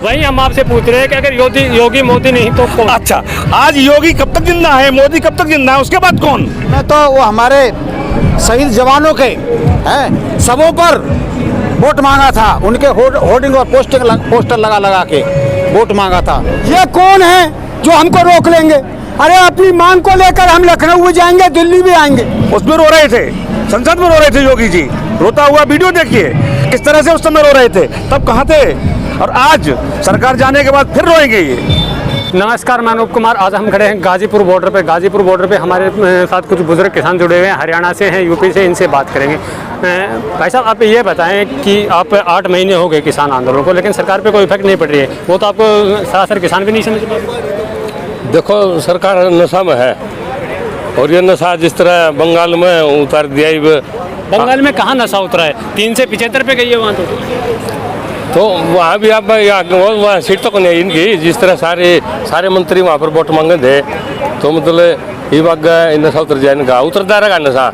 वही हम आपसे पूछ रहे हैं कि अगर योगी मोदी नहीं तो कौन? अच्छा, आज योगी कब तक जिंदा है, मोदी कब तक जिंदा है, उसके बाद कौन? मैं तो वो हमारे शहीद जवानों के हैं सबों पर वोट मांगा था, उनके होर्डिंग और पोस्टर लगा लगा के वोट मांगा था। ये कौन है जो हमको रोक लेंगे? अरे अपनी मांग को लेकर हम लखनऊ भी जाएंगे, दिल्ली भी आएंगे। उसमें रो रहे थे, संसद में रो रहे थे योगी जी, रोता हुआ वीडियो देखिए किस तरह से उस समय रो रहे थे, तब कहाँ थे और आज सरकार जाने के बाद फिर रोएंगे ये। नमस्कार, मैं अनूप कुमार। आज हम खड़े हैं गाजीपुर बॉर्डर पे। गाजीपुर बॉर्डर पे हमारे साथ कुछ बुजुर्ग किसान जुड़े हुए हैं, हरियाणा से हैं, यूपी से। इनसे बात करेंगे। भाई साहब, आप ये बताएं कि आप 8 महीने हो गए किसान आंदोलन को, लेकिन सरकार पे कोई इफेक्ट नहीं पड़ रही है। वो तो आपको सरासर किसान भी नहीं समझ पा रहे। देखो, सरकार नशा में है और ये नशा जिस तरह बंगाल में उतार दिया। बंगाल में कहाँ नशा उतरा है? 3 से 75 पे गई है वहाँ तो वहाँ भी आप वहाँ सीट तो नहीं इनकी, जिस तरह सारे मंत्री वहाँ पर वोट मांगे थे, तो मतलब ये बात नशा उतर जाए, इनका उतरता रहेगा नशा।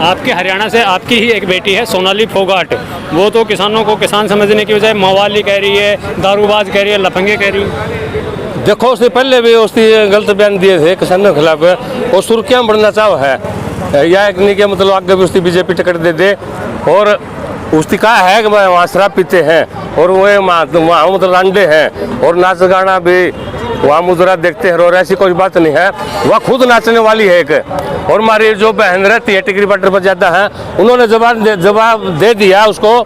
आपके हरियाणा से आपकी ही एक बेटी है सोनाली फोगाट, वो तो किसानों को किसान समझने की बजाय मवाली कह रही है, दारूबाज कह रही है, लफंगे कह रही है। देखो, उसने पहले भी उसकी गलत बयान दिए थे किसानों के खिलाफ, वो सुर्खियाँ बढ़ना चाह है या एक नहीं, मतलब आगे भी उसकी बीजेपी टिकट दे दे। और उसकी कहा है कि वहाँ शराब पीते हैं और वहाँ मतलब रांडे हैं और नाच गाना भी वहाँ मुजरा देखते हैं, और ऐसी कोई बात नहीं है। वह खुद नाचने वाली है एक। और हमारी जो बहन रहती है टिकरी बटर पर ज़्यादा है, उन्होंने जवाब दे दिया उसको,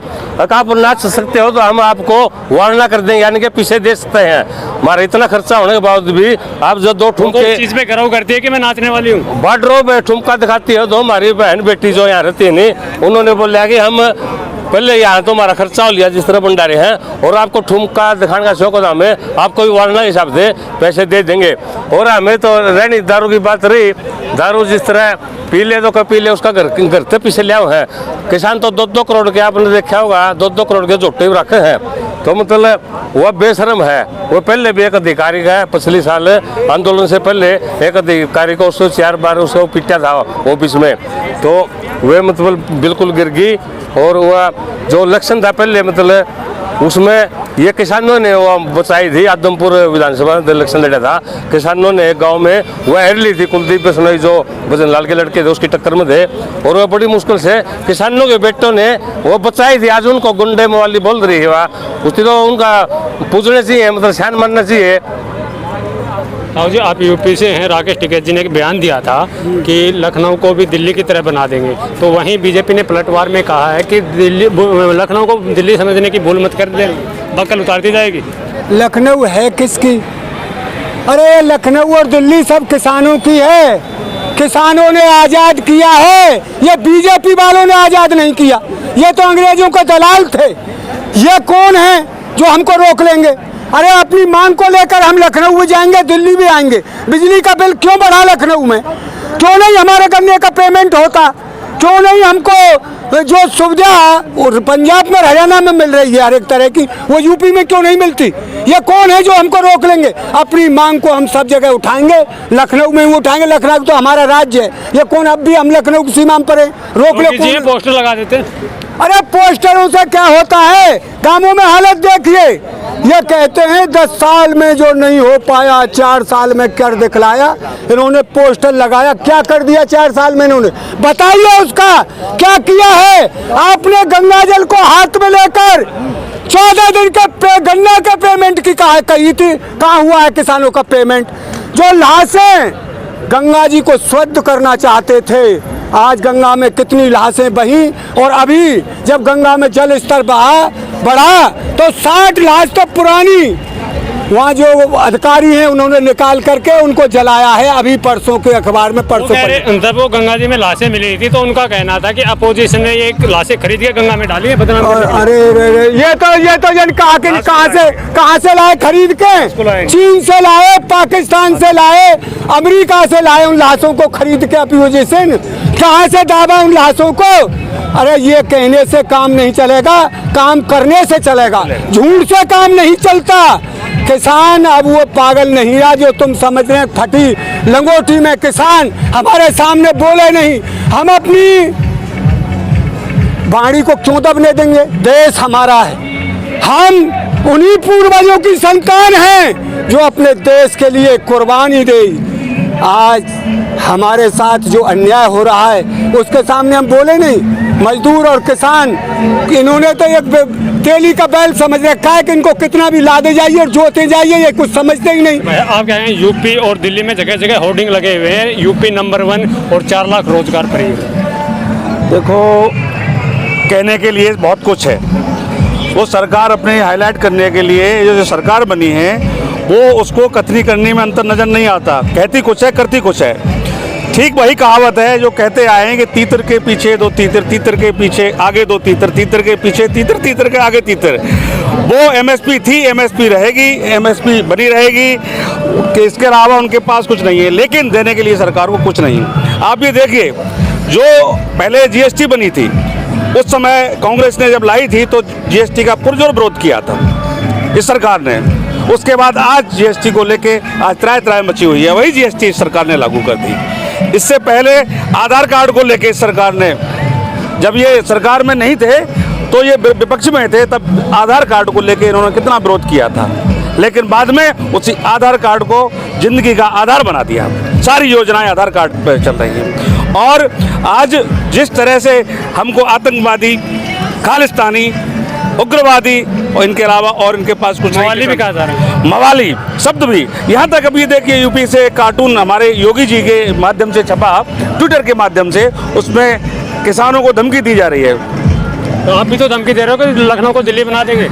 आप नाच सकते हो तो हम आपको वार्ना कर देंगे, यानी कि पीछे दे सकते हैं। हमारा इतना खर्चा होने के बावजूद भी आप जो 2 ठुमके चीज़ पे गर्व करती है कि मैं नाचने वाली हूँ, बार्डरों में ठुमका दिखाती है, तो हमारी बहन बेटी जो यहाँ रहती है नहीं, उन्होंने बोला कि हम पहले यहाँ तो हमारा खर्चा हो लिया जिस तरह भंडारे हैं, और आपको ठुमका दिखाने का शौक होता हमें, आपको भी वार्ना हिसाब से पैसे दे देंगे। और हमें तो रहनी दारू की बात रही, दारू जिस तरह पी ले तो पी ले, उसका घर से पीछे लिया हुआ है। किसान तो 2-2 करोड़ के, आपने देखा होगा, 2-2 करोड़ के झोटे रखे हैं, तो मतलब वह बेशरम है। वो पहले भी एक अधिकारी का पिछले साल आंदोलन से पहले एक अधिकारी को 4 बार उसको पीटा था ऑफिस में, तो वह मतलब बिल्कुल गिर गई। और वह जो इलेक्शन था पहले, मतलब उसमें ये किसानों ने वो बचाई थी, आदमपुर विधानसभा इलेक्शन लड़ा था, किसानों ने एक गांव में वह हर ली थी, कुलदीप बिश्नोई जो भजन लाल के लड़के थे उसकी टक्कर में थे, और वह बड़ी मुश्किल से किसानों के बेटों ने वो बचाई थी। आज उनको गुंडे मवाली बोल रही है, वह उसकी तो उनका पूछने चाहिए, मतलब शान मानना चाहिए। साहू जी, आप यूपी से हैं। राकेश टिकैत जी ने एक बयान दिया था कि लखनऊ को भी दिल्ली की तरह बना देंगे, तो वहीं बीजेपी ने पलटवार में कहा है कि लखनऊ को दिल्ली समझने की भूल मत कर दें, बकल उतार दी जाएगी। लखनऊ है किसकी? अरे लखनऊ और दिल्ली सब किसानों की है। किसानों ने आज़ाद किया है, ये बीजेपी वालों ने आज़ाद नहीं किया। ये तो अंग्रेजों के दलाल थे। ये कौन है जो हमको रोक लेंगे? अरे अपनी मांग को लेकर हम लखनऊ भी जाएंगे, दिल्ली भी आएंगे। बिजली का बिल क्यों बढ़ा लखनऊ में? क्यों नहीं हमारे गन्ने का पेमेंट होता? क्यों नहीं हमको जो सुविधा पंजाब में हरियाणा में मिल रही है हर एक तरह की, वो यूपी में क्यों नहीं मिलती? ये कौन है जो हमको रोक लेंगे? अपनी मांग को हम सब जगह उठाएंगे, लखनऊ में उठाएंगे। लखनऊ तो हमारा राज्य है। ये कौन? अब भी हम लखनऊ की सीमा पर है, रोक ले। पोस्टर लगा देते हैं। अरे पोस्टरों से क्या होता है? गांवों में हालत देखिए। ये कहते हैं 10 साल में जो नहीं हो पाया 4 साल में कर दिखलाया। इन्होंने पोस्टर लगाया, क्या कर दिया 4 साल में इन्होंने? बताइए उसका क्या किया है? आपने गंगा जल को हाथ में लेकर 14 दिन के गन्ना के पेमेंट की कही थी, कहाँ हुआ है किसानों का पेमेंट? जो लाशें गंगा जी को शुद्ध करना चाहते थे, आज गंगा में कितनी लाशें बही, और अभी जब गंगा में जल स्तर बढ़ा तो 60 लाश तो पुरानी वहाँ जो अधिकारी हैं उन्होंने निकाल करके उनको जलाया है। अभी परसों के अखबार में जब वो गंगा जी में लाशें मिली थी तो उनका कहना था कि अपोजिशन ने ये लाशें खरीद के गंगा में डाली है, बदनाम। अरे ये तो कहाँ से लाए खरीद के? चीन से लाए, पाकिस्तान से लाए, अमेरिका से लाए उन लाशों को खरीद के। अपोजिशन कहाँ से दाबा उन लाशों को? अरे ये कहने से काम नहीं चलेगा, काम करने से चलेगा। झूठ से काम नहीं चलता। किसान अब वो पागल नहीं रहा जो तुम समझ रहे हैं। फटी लंगोटी में किसान हमारे सामने बोले नहीं। हम अपनी बाड़ी को क्यों दबने देंगे? देश हमारा है, हम उन्हीं पूर्वजों की संतान हैं जो अपने देश के लिए कुर्बानी दी। आज हमारे साथ जो अन्याय हो रहा है उसके सामने हम बोले नहीं। मजदूर और किसान, इन्होंने तो एक तेली का बैल समझ रखा है कि इनको कितना भी लादे जाइए और जोते जाइए, ये कुछ समझते ही नहीं। आप कह रहे हैं यूपी और दिल्ली में जगह जगह होर्डिंग लगे हुए हैं, यूपी नंबर 1 और 4 लाख रोजगार परियोजना। देखो, कहने के लिए बहुत कुछ है। वो सरकार अपने हाईलाइट करने के लिए जो सरकार बनी है वो उसको कथनी करने में अंतर नज़र नहीं आता। कहती कुछ है, करती कुछ है। ठीक वही कहावत है जो कहते आए हैं कि तीतर के पीछे दो तीतर, तीतर के पीछे आगे दो तीतर, तीतर के पीछे तीतर, तीतर के आगे तीतर। वो एमएसपी थी, एमएसपी रहेगी, एमएसपी बनी रहेगी, कि इसके अलावा उनके पास कुछ नहीं है। लेकिन देने के लिए सरकार को कुछ नहीं। आप ये देखिए, जो पहले जीएसटी बनी थी उस समय कांग्रेस ने जब लाई थी तो जीएसटी का पुरजोर विरोध किया था इस सरकार ने। उसके बाद आज जीएसटी को लेके आज त्राय मची हुई है, वही जीएसटी सरकार ने लागू कर दी। इससे पहले आधार कार्ड को लेके सरकार ने, जब ये सरकार में नहीं थे तो ये विपक्ष में थे, तब आधार कार्ड को लेके इन्होंने कितना विरोध किया था। लेकिन बाद में उसी आधार कार्ड को जिंदगी का आधार बना दिया। सारी योजनाएं आधार कार्ड पर चल रही हैं। और आज जिस तरह से हमको आतंकवादी, खालिस्तानी, उग्रवादी और इनके अलावा और इनके पास कुछ मवाली भी कहा जा रहा है, मवाली शब्द भी, यहाँ तक अभी देखिए यूपी से कार्टून हमारे योगी जी के माध्यम से छपा, ट्विटर के माध्यम से, उसमें किसानों को धमकी दी जा रही है। तो आप भी तो धमकी दे रहे हो कि लखनऊ को दिल्ली बना देंगे।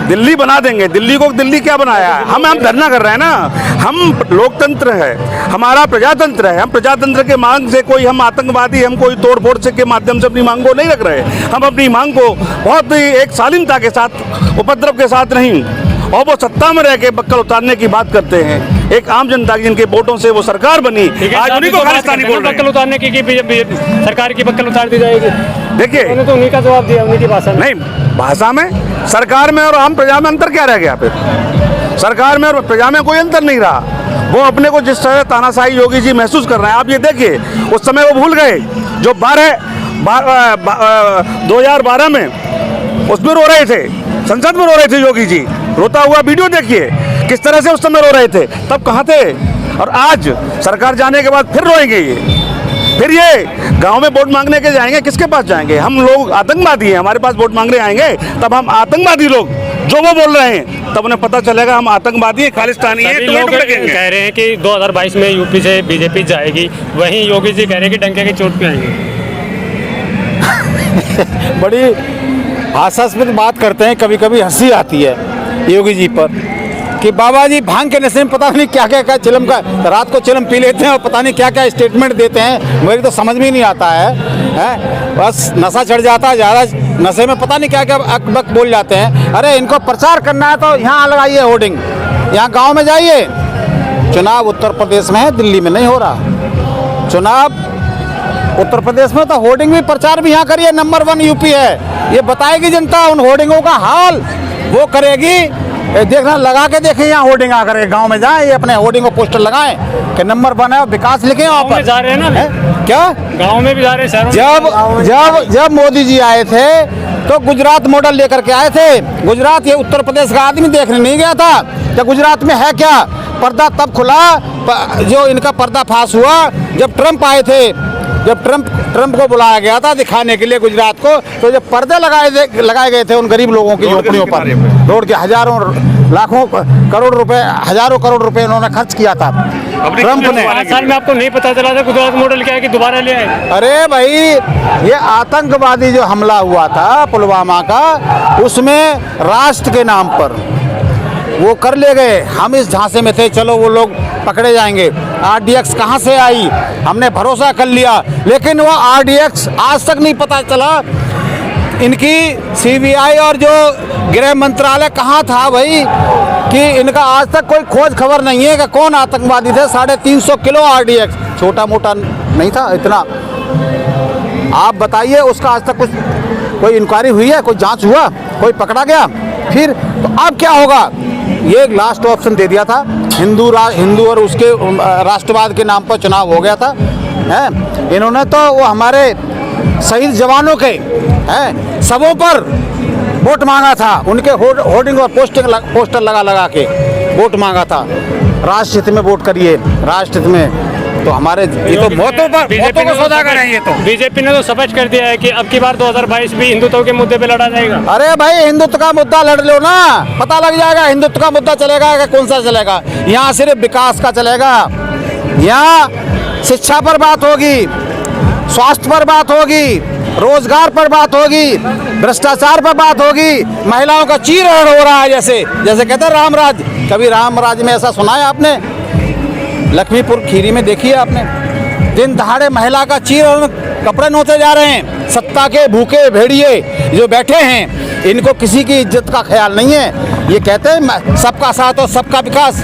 दिल्ली बना देंगे। दिल्ली को दिल्ली क्या बनाया है? हम धरना कर रहे हैं ना। हम लोकतंत्र है, हमारा प्रजातंत्र है। हम प्रजातंत्र के मांग से कोई हम आतंकवादी, हम कोई तोड़ फोड़ से के माध्यम से अपनी मांग को नहीं रख रहे। हम अपनी मांग को बहुत ही एक शालीनता के साथ, उपद्रव के साथ नहीं, और वो सत्ता में रह के बक्कल उतारने की बात करते हैं। एक आम जनता की जिनके वोटों से वो सरकार बनी, आज उन्हीं को खालिस्तानी बोल रहे हैं। बक्कल उतारने की सरकार की बक्कल उतार दी जाएगी। देखिए, उन्होंने तो उन्हीं का जवाब दिया, उन्हीं की भाषा में। नहीं, भाषा में सरकार में और आम प्रजा में अंतर क्या रह गया? फिर सरकार में और प्रजा में कोई अंतर नहीं रहा। वो अपने को जिस तरह तानाशाही योगी जी महसूस कर रहे हैं, आप ये देखिए, उस समय वो भूल गए जो 2012 में उसमें रो रहे थे, संसद में रो रहे थे योगी जी। रोता हुआ वीडियो देखिए किस तरह से उस समय रो रहे थे, तब कहाँ थे? और आज सरकार जाने के बाद फिर रोएंगे ये। फिर ये गांव में वोट मांगने के जाएंगे, किसके पास जाएंगे? हम लोग आतंकवादी हैं, हमारे पास वोट मांगने आएंगे, तब हम आतंकवादी लोग जो वो बोल रहे हैं, तब उन्हें पता चलेगा हम आतंकवादी हैं, खालिस्तानी हैं। लोग कह रहे हैं कि 2022 में यूपी से बीजेपी जाएगी, वहीं योगी जी कह रहे हैं कि डंके की चोट पे आएंगे। बड़ी हास्यास्पद बात करते हैं, कभी कभी हंसी आती है योगी जी पर कि बाबा जी भांग के नशे में पता नहीं क्या क्या चिलम का, रात को चिलम पी लेते हैं और पता नहीं क्या क्या स्टेटमेंट देते हैं। मेरी तो समझ में ही नहीं आता है। बस नशा चढ़ जाता है, ज़्यादा नशे में पता नहीं क्या क्या अकबक बोल जाते हैं। अरे इनको प्रचार करना है तो यहाँ लगाइए होर्डिंग, यहाँ गाँव में जाइए। चुनाव उत्तर प्रदेश में है, दिल्ली में नहीं हो रहा चुनाव। उत्तर प्रदेश में तो होर्डिंग भी, प्रचार भी यहाँ करिए। नंबर 1 यूपी है, ये बताएगी जनता। उन होर्डिंगों का हाल वो करेगी। देखना, लगा के देखें यहाँ होर्डिंग आकर गांव में जाएं, ये अपने होर्डिंग को पोस्टर लगाएं कि नंबर 1 है, विकास लिखे वहाँ पर। जा रहे हैं ना, क्या गाँव में भी जा रहे हैं। जब मोदी जी आए थे तो गुजरात मॉडल लेकर के आए थे। गुजरात, ये उत्तर प्रदेश का आदमी देखने नहीं गया था कि गुजरात में है क्या। पर्दा तब खुला, जो इनका पर्दाफाश हुआ जब ट्रंप आए थे। जब ट्रंप को बुलाया गया था दिखाने के लिए गुजरात को, तो जब पर्दे लगाए गए थे उन गरीब लोगों की झोपड़ियों पर, रोड के हजारों लाखों करोड़ रुपए, हजारों करोड़ रुपए उन्होंने खर्च किया था ट्रंप ने। 5 साल में आपको नहीं पता चला था गुजरात मॉडल क्या है कि दोबारा ले आए? अरे भाई, ये आतंकवादी जो हमला हुआ था पुलवामा का, उसमें राष्ट्र के नाम पर वो कर ले गए। हम इस झांसे में थे, चलो वो लोग पकड़े जाएंगे। RDX कहाँ से आई, हमने भरोसा कर लिया, लेकिन वो RDX आज तक नहीं पता चला। इनकी CBI और जो गृह मंत्रालय कहाँ था भाई, कि इनका आज तक कोई खोज खबर नहीं है कि कौन आतंकवादी थे। 350 किलो RDX, छोटा मोटा नहीं था इतना। आप बताइए, उसका आज तक कोई इंक्वायरी हुई है, कोई जांच हुआ, कोई पकड़ा गया? फिर तो अब क्या होगा? ये एक लास्ट ऑप्शन दे दिया था। हिंदू और उसके राष्ट्रवाद के नाम पर चुनाव हो गया था, है। इन्होंने तो वो हमारे शहीद जवानों के हैं सबों पर वोट मांगा था, उनके होर्डिंग और पोस्टर लगा लगा के वोट मांगा था, राष्ट्र हित में वोट करिए, राष्ट्र हित में। तो हमारे ये तो मौतों को सौदागर हैं ये तो। बीजेपी ने तो स्पष्ट कर दिया है कि अब की बार 2022 भी हिंदुत्व के मुद्दे पे लड़ा जाएगा। अरे भाई हिंदुत्व का मुद्दा लड़ लो ना, पता लग जाएगा हिंदुत्व का मुद्दा चलेगा कि कौन सा चलेगा। यहाँ सिर्फ विकास का चलेगा, यहाँ शिक्षा पर बात होगी, स्वास्थ्य पर बात होगी, रोजगार पर बात होगी, भ्रष्टाचार पर बात होगी, महिलाओं का चीरहरण हो रहा है, जैसे जैसे कहते हैं रामराज। कभी रामराज में ऐसा सुना है आपने? लक्ष्मीपुर खीरी में देखिए आपने, दिन दहाड़े महिला का चीरहरण, कपड़े नोचे जा रहे हैं। सत्ता के भूखे भेड़िए जो बैठे हैं, इनको किसी की इज्जत का ख्याल नहीं है। ये कहते हैं सबका साथ और सबका विकास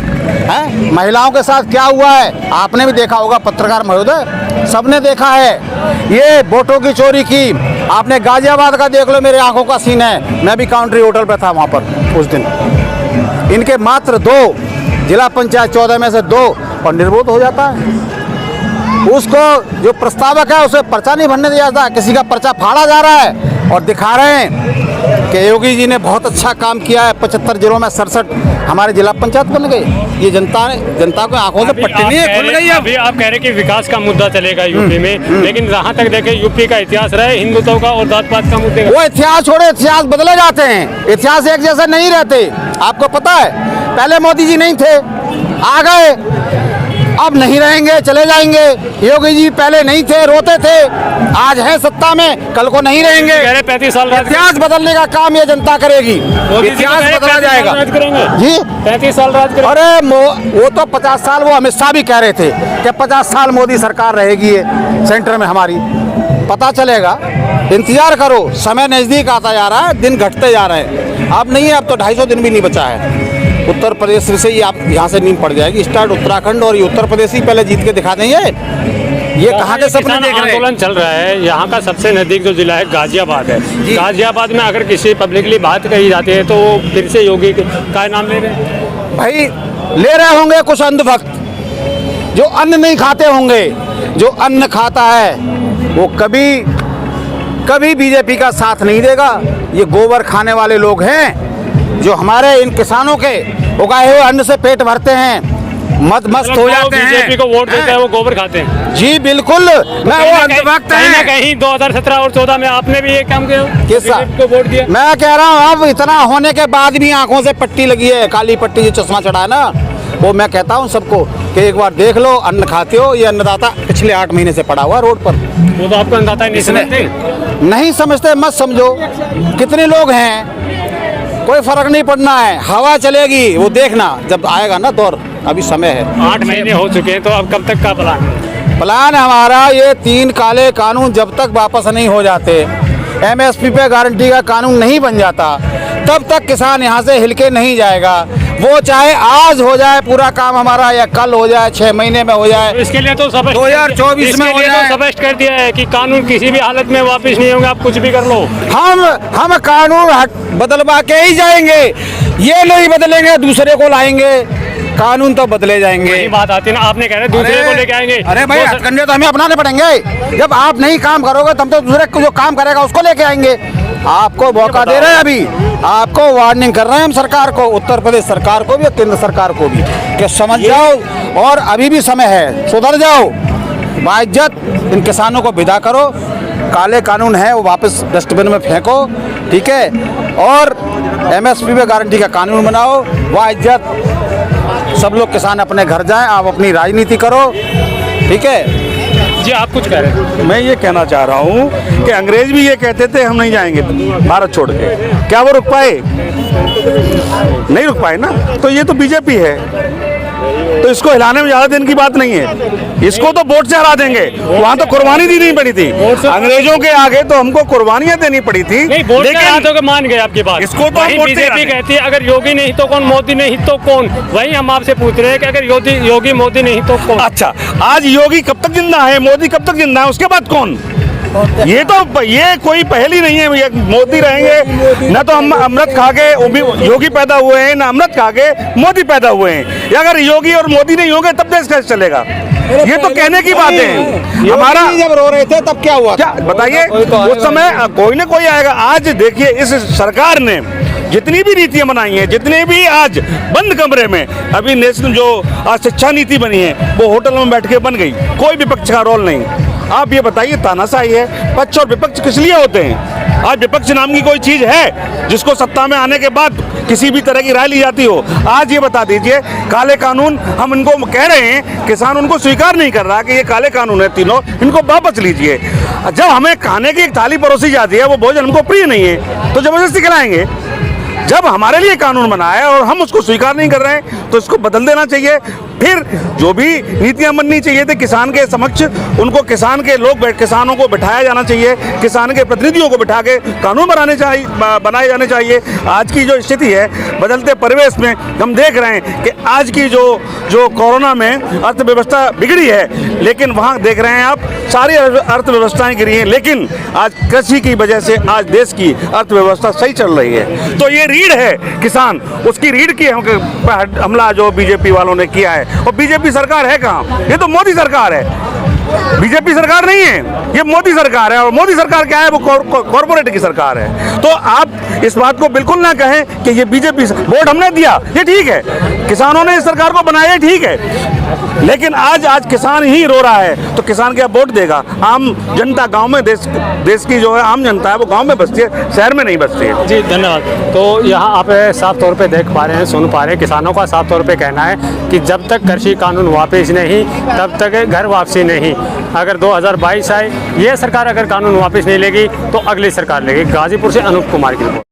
है। महिलाओं के साथ क्या हुआ है आपने भी देखा होगा, पत्रकार महोदय, सबने देखा है। ये वोटों की चोरी की आपने गाजियाबाद का देख लो, मेरे आंखों का सीन है। मैं भी काउंट्री होटल पे था वहाँ पर उस दिन। इनके मात्र 2 जिला पंचायत 14 में से 2 और निर्वोध हो जाता है। उसको जो प्रस्तावक है उसे पर्चा नहीं भरने दिया जाता, किसी का पर्चा फाड़ा जा रहा है और दिखा रहे हैं कि योगी जी ने बहुत अच्छा काम किया है। 75 जिलों में 67 हमारे जिला पंचायत बन गए। ये जनता को आंखों से पट्टी नहीं है, खुल गई है। अभी आप कह रहे कि विकास का मुद्दा चलेगा यूपी में, लेकिन जहाँ तक देखें यूपी का इतिहास रहा है हिंदुत्व का और जात पात का मुद्दे। वो इतिहास छोड़े, इतिहास बदले जाते हैं, इतिहास एक जैसे नहीं रहते। आपको पता है पहले मोदी जी नहीं थे, आ गए, अब नहीं रहेंगे, चले जाएंगे। योगी जी पहले नहीं थे, रोते थे, आज हैं सत्ता में, कल को नहीं रहेंगे। 35 साल इतिहास बदलने का काम ये जनता करेगी, इतिहास बदला जाएगा जी। 35 साल राज करेंगे। अरे वो तो 50 साल, वो अमित शाह भी कह रहे थे कि 50 साल मोदी सरकार रहेगी ये सेंटर में हमारी। पता चलेगा, इंतजार करो, समय नजदीक आता जा रहा है, दिन घटते जा रहे हैं। अब नहीं है, अब तो 250 दिन भी नहीं बचा है। उत्तर प्रदेश से ही आप यहाँ से नींद पड़ जाएगी। स्टार्ट उत्तराखंड और ये उत्तर प्रदेश ही पहले जीत के दिखा देंगे। ये कहाँ के सपने देख रहे हैं? आंदोलन चल रहा है, यहाँ का सबसे नजदीक जो जिला है गाजियाबाद है। गाजियाबाद में अगर किसी पब्लिकली बात कही जाती है तो वो फिर से योगी का नाम ले रहे हैं। भाई ले रहे होंगे कुछ अंधभक्त जो अन्न नहीं खाते होंगे। जो अन्न खाता है वो कभी बीजेपी का साथ नहीं देगा। ये गोबर खाने वाले लोग हैं जो हमारे इन किसानों के उगाए हुए अन्न से पेट भरते हैं, मस्त हो जाते हैं। बीजेपी को वोट देते हैं वो गोबर खाते हैं। जी बिल्कुल, मैं वो अंधभक्त हैं। कहीं 2017 और 14 में आपने भी ये काम किया, किसका को वोट दिया? मैं कह रहा हूँ अब इतना होने के बाद भी आंखों से पट्टी लगी है, काली पट्टी, जो चश्मा चढ़ा है ना, वो मैं कहता हूँ सबको कि एक बार देख लो, अन्न खाते हो। ये अन्नदाता पिछले 8 महीने से पड़ा हुआ रोड पर। वो तो आपको अन्नदाता नहीं समझते? नहीं समझते मत समझो। कितने लोग हैं, कोई फर्क नहीं पड़ना है, हवा चलेगी, वो देखना जब आएगा ना दौर। अभी समय है, 8 महीने हो चुके हैं, तो अब कब तक का प्लान हमारा ये 3 काले कानून जब तक वापस नहीं हो जाते, एमएसपी पे गारंटी का कानून नहीं बन जाता, तब तक किसान यहाँ से हिलके नहीं जाएगा। वो चाहे आज हो जाए पूरा काम हमारा या कल हो जाए, 6 महीने में हो जाए। तो इसके लिए तो 2024 में हो जाए। स्पष्ट कर दिया है कि कानून किसी भी हालत में वापस नहीं होंगे, आप कुछ भी कर लो। हम कानून बदलवा के ही जाएंगे, ये नहीं बदलेंगे, दूसरे को लाएंगे। कानून तो बदले जाएंगे। बात आती है ना, आपने कह रहे दूसरे को लेके आएंगे। अरे भाई हथकंडे तो हमें अपनाने पड़ेंगे। जब आप नहीं काम करोगे तब तो दूसरे को जो काम करेगा उसको लेके आएंगे। आपको मौका दे रहे हैं, अभी आपको वार्निंग कर रहे हैं हम सरकार को, उत्तर प्रदेश सरकार को भी और केंद्र सरकार को भी, कि समझ जाओ और अभी भी समय है, सुधर जाओ। बाइज्जत इन किसानों को विदा करो, काले कानून है वो वापस डस्टबिन में फेंको, ठीक है, और एमएसपी पे गारंटी का कानून बनाओ। बाइज्जत सब लोग किसान अपने घर जाएं, आप अपनी राजनीति करो, ठीक है जी। आप कुछ कह रहे हैं? मैं ये कहना चाह रहा हूँ कि अंग्रेज भी ये कहते थे हम नहीं जाएंगे भारत छोड़ के, क्या वो रुक पाए? नहीं रुक पाए ना। तो ये तो बीजेपी है, तो इसको हिलाने में ज्यादा दिन की बात नहीं है। इसको तो वोट से हरा देंगे। वहाँ तो कुर्बानी दी नहीं पड़ी थी, अंग्रेजों के आगे तो हमको कुर्बानियां देनी पड़ी थी। लेकिन मान गए आपकी बात। इसको तो बीजेपी कहती है अगर योगी नहीं तो कौन, मोदी नहीं तो कौन। वही हम आपसे पूछ रहे हैं कि अगर योगी मोदी नहीं तो कौन। अच्छा, आज योगी कब तक जिंदा है, मोदी कब तक जिंदा है, उसके बाद कौन? ये तो ये कोई पहली नहीं है। ये मोदी रहेंगे न, तो हम अमृत खा के योगी पैदा हुए हैं, न अमृत खा के मोदी पैदा हुए हैं। अगर योगी और मोदी नहीं होंगे तब देश कैसे चलेगा? ये तो कहने की बात है। हमारा जब रो रहे थे तब क्या हुआ? क्या बताइए, उस समय कोई ना कोई आएगा। आज देखिए इस सरकार ने जितनी भी नीतियां बनाई हैं, जितने भी आज बंद कमरे में अभी नेशनल जो आज शिक्षा नीति बनी है वो होटल में बैठ के बन गई, कोई विपक्ष का रोल नहीं। आप ये बताइए, तानाशाही है। पक्ष और विपक्ष किस लिए होते हैं? आज विपक्ष नाम की कोई चीज है जिसको सत्ता में आने के बाद किसी भी तरह की राय ली जाती हो? आज ये बता दीजिए, काले कानून हम इनको कह रहे हैं, किसान उनको स्वीकार नहीं कर रहा कि ये काले कानून है तीनों, इनको वापस लीजिए। जब हमें खाने की एक थाली परोसी जाती है, वो भोजन हमको प्रिय नहीं है तो जबरदस्ती खिलाएंगे। जब हमारे लिए कानून बना है और हम उसको स्वीकार नहीं कर रहे हैं तो इसको बदल देना चाहिए। फिर जो भी नीतियां बननी चाहिए थी किसान के समक्ष, उनको किसान के किसानों को बिठाया जाना चाहिए, किसान के प्रतिनिधियों को बिठा के कानून बनाए जाने चाहिए। आज की जो स्थिति है, बदलते परिवेश में हम देख रहे हैं कि आज की जो कोरोना में अर्थव्यवस्था बिगड़ी है, लेकिन वहाँ देख रहे हैं आप सारी अर्थव्यवस्थाएं गिरी हैं, लेकिन आज कृषि की वजह से आज देश की अर्थव्यवस्था सही चल रही है। तो ये रीढ़ है किसान, उसकी रीढ़ की हमला जो बीजेपी वालों ने किया है। और बीजेपी सरकार है कहाँ? ये तो मोदी सरकार है, बीजेपी सरकार नहीं है, ये मोदी सरकार है। और मोदी सरकार क्या है? वो कॉर्पोरेट की सरकार है। तो आप इस बात को बिल्कुल ना कहें कि ये बीजेपी वोट हमने दिया, ये ठीक है, किसानों ने इस सरकार को बनाया, ये ठीक है, लेकिन आज किसान ही रो रहा है तो किसान क्या वोट देगा? आम जनता गांव में, देश की जो है आम जनता है वो गांव में बसती है, शहर में नहीं बसती है। जी धन्यवाद। तो यहाँ आप साफ तौर पे देख पा रहे हैं, सुन पा रहे हैं, किसानों का साफ तौर पे कहना है कि जब तक कृषि कानून वापस नहीं तब तक घर वापसी नहीं। अगर 2022 आए, ये सरकार अगर कानून वापस नहीं लेगी तो अगली सरकार लेगी। गाजीपुर से अनूप कुमार की रिपोर्ट।